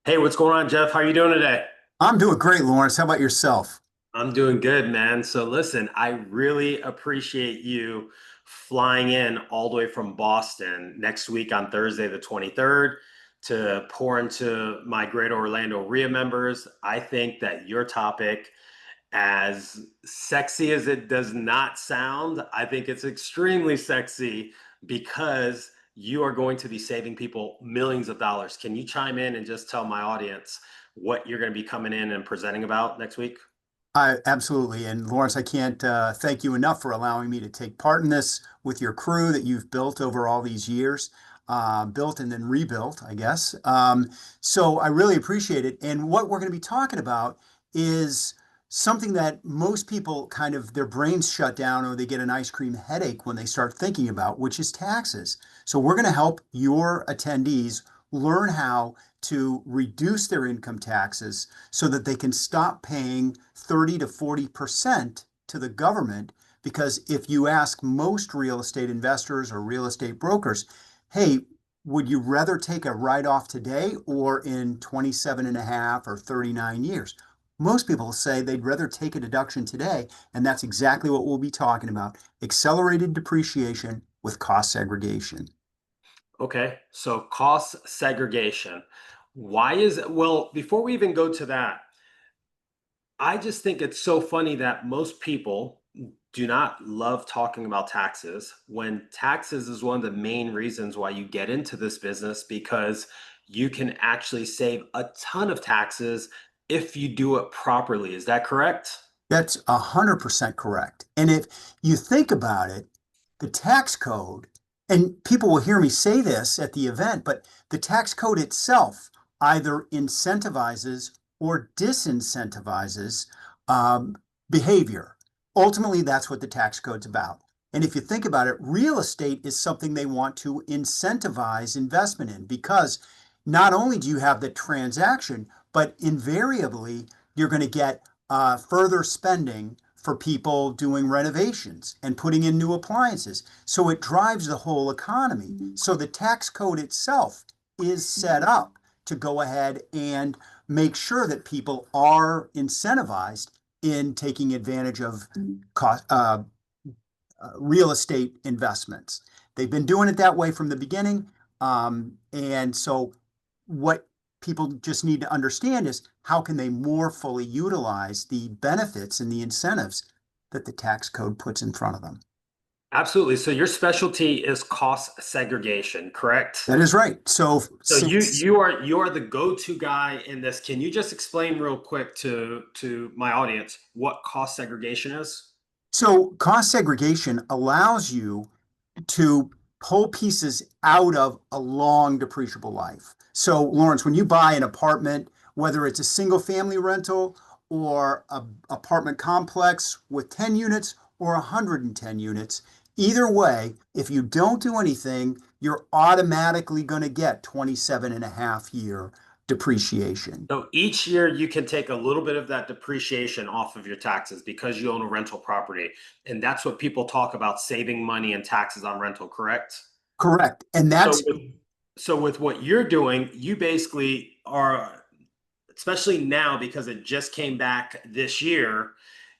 Hey, what's going on, Jeff? How you doing today? I'm doing great, Lawrence. How about yourself? I'm doing good, man. So listen, I really appreciate you flying in all the way from Boston next week on Thursday, the 23rd, to pour into my Great Orlando RIA members. I think that your topic, as sexy as it does not sound, I think it's extremely sexy because you are going to be saving people millions of dollars. Can you chime in and just tell my audience what you're going to be coming in and presenting about next week? I absolutely. And Lawrence, I can't thank you enough for allowing me to take part in this with your crew that you've built over all these years, built and then rebuilt, I guess. So I really appreciate it. And what we're going to be talking about is something that most people kind of their brains shut down or they get an ice cream headache when they start thinking about, which is taxes. So we're going to help your attendees learn how to reduce their income taxes so that they can stop paying 30 to 40% to the government. Because if you ask most real estate investors or real estate brokers, hey, would you rather take a write-off today or in 27 and a half or 39 years? Most people say they'd rather take a deduction today, and that's exactly what we'll be talking about. Accelerated depreciation with cost segregation. Okay, so cost segregation. Why is it? Well, before we even go to that, I just think it's so funny that most people do not love talking about taxes when taxes is one of the main reasons why you get into this business because you can actually save a ton of taxes if you do it properly. Is that correct? That's 100% correct. And if you think about it, the tax code, and people will hear me say this at the event, but the tax code itself either incentivizes or disincentivizes um, behavior. Ultimately, that's what the tax code's about. And if you think about it, real estate is something they want to incentivize investment in because not only do you have the transaction, but invariably you're going to get further spending for people doing renovations and putting in new appliances. So it drives the whole economy. So the tax code itself is set up to go ahead and make sure that people are incentivized in taking advantage of real estate investments. They've been doing it that way from the beginning. And so what people just need to understand is how can they more fully utilize the benefits and the incentives that the tax code puts in front of them. Absolutely. So your specialty is cost segregation, correct? That is right. So So you since you are the go-to guy in this. Can you just explain real quick to my audience what cost segregation is? cost segregation allows you to pull pieces out of a long depreciable life. So, Lawrence, when you buy an apartment, whether it's a single family rental or an apartment complex with 10 units or 110 units, either way, if you don't do anything, you're automatically going to get 27 and a half year depreciation. So each year you can take a little bit of that depreciation off of your taxes because you own a rental property. And that's what people talk about saving money and taxes on rental, correct? Correct. And So that's with, so with what you're doing, you basically are, especially now because it just came back this year,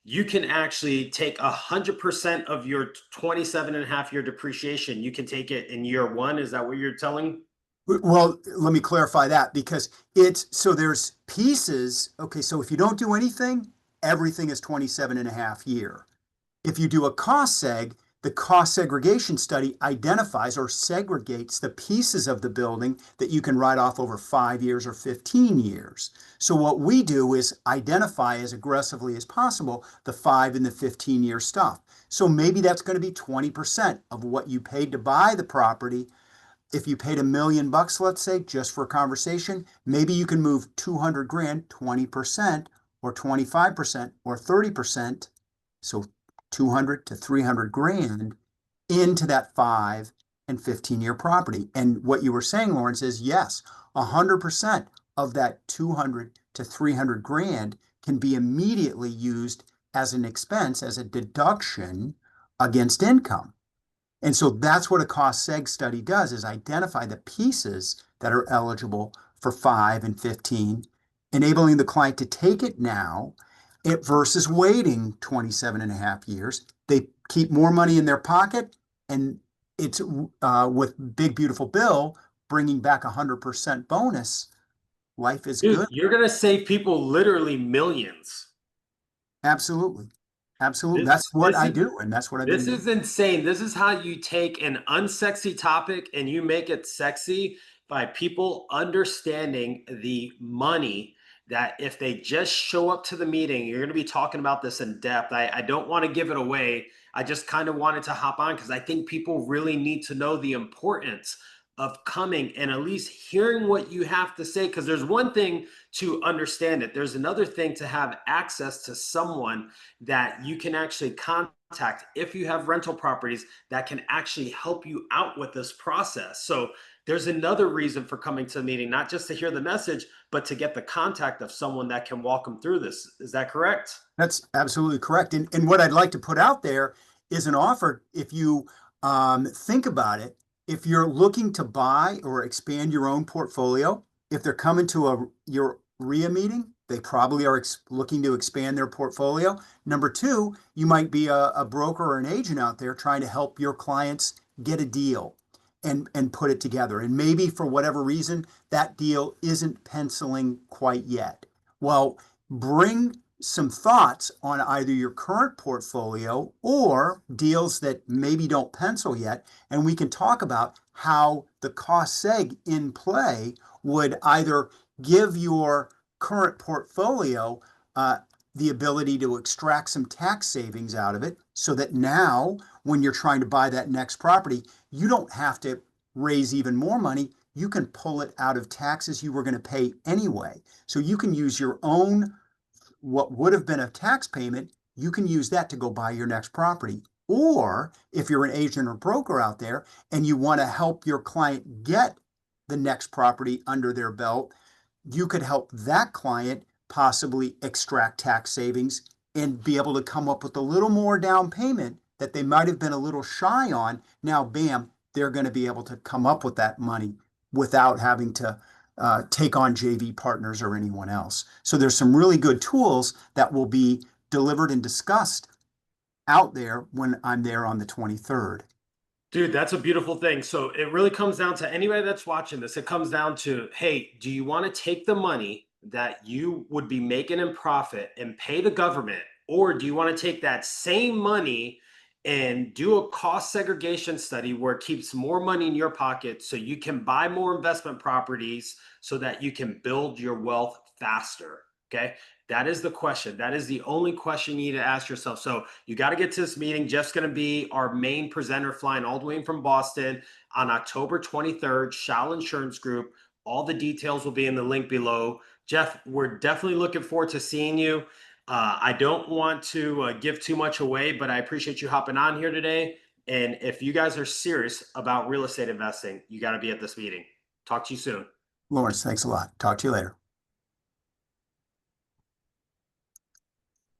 you can actually take 100% of your 27 and a half year depreciation. You can take it in year one. Is that what you're telling? Well, let me clarify that because it's so there's pieces. Okay, so if you don't do anything, everything is 27 and a half year. If you do a cost seg, the cost segregation study identifies or segregates the pieces of the building that you can write off over 5 years or 15 years. So what we do is identify as aggressively as possible the 5 and the 15-year stuff. So maybe that's going to be 20% of what you paid to buy the property. If you paid $1 million, let's say, just for a conversation, maybe you can move 200 grand, 20% or 25% or 30%. So 200 to 300 grand into that 5 and 15 year property. And what you were saying, Lawrence, is yes, 100% of that 200 to 300 grand can be immediately used as an expense, as a deduction against income. And so that's what a cost seg study does is identify the pieces that are eligible for 5 and 15, enabling the client to take it now versus waiting 27 and a half years. They keep more money in their pocket, and it's with Big Beautiful Bill bringing back 100% bonus. Life is Dude, good. you're gonna save people literally millions. Absolutely. Absolutely. This That's what this I is do, and that's what I've been This doing. is insane. This is how you take an unsexy topic and you make it sexy by people understanding the money that if they just show up to the meeting, you're going to be talking about this in depth. I don't want to give it away. I just kind of wanted to hop on because I think people really need to know the importance of coming and at least hearing what you have to say. Because there's one thing to understand it, there's another thing to have access to someone that you can actually contact if you have rental properties that can actually help you out with this process. So there's another reason for coming to the meeting, not just to hear the message, but to get the contact of someone that can walk them through this. Is that correct? That's absolutely correct. And what I'd like to put out there is an offer. If you think about it, if you're looking to buy or expand your own portfolio, if they're coming to your RIA meeting, they probably are looking to expand their portfolio. Number two, you might be a broker or an agent out there trying to help your clients get a deal and put it together. And maybe for whatever reason, that deal isn't penciling quite yet. Well, bring some thoughts on either your current portfolio or deals that maybe don't pencil yet, and we can talk about how the cost seg in play would either give your current portfolio the ability to extract some tax savings out of it so that now when you're trying to buy that next property, you don't have to raise even more money. You can pull it out of taxes you were going to pay anyway. So you can use your own, what would have been a tax payment, you can use that to go buy your next property. Or if you're an agent or broker out there and you want to help your client get the next property under their belt, you could help that client possibly extract tax savings and be able to come up with a little more down payment that they might have been a little shy on. Now, bam, they're going to be able to come up with that money without having to take on JV partners or anyone else. So there's some really good tools that will be delivered and discussed out there when I'm there on the 23rd. Dude, that's a beautiful thing. So it really comes down to anybody that's watching this. It comes down to, hey, do you want to take the money that you would be making in profit and pay the government? Or do you want to take that same money and do a cost segregation study where it keeps more money in your pocket so you can buy more investment properties so that you can build your wealth faster? Okay. That is the question. That is the only question you need to ask yourself. So you got to get to this meeting. Jeff's going to be our main presenter flying all the way in from Boston on October 23rd, Shal Insurance Group. All the details will be in the link below. Jeff, we're definitely looking forward to seeing you. I don't want to give too much away, but I appreciate you hopping on here today. And if you guys are serious about real estate investing, you got to be at this meeting. Talk to you soon. Lawrence, thanks a lot. Talk to you later.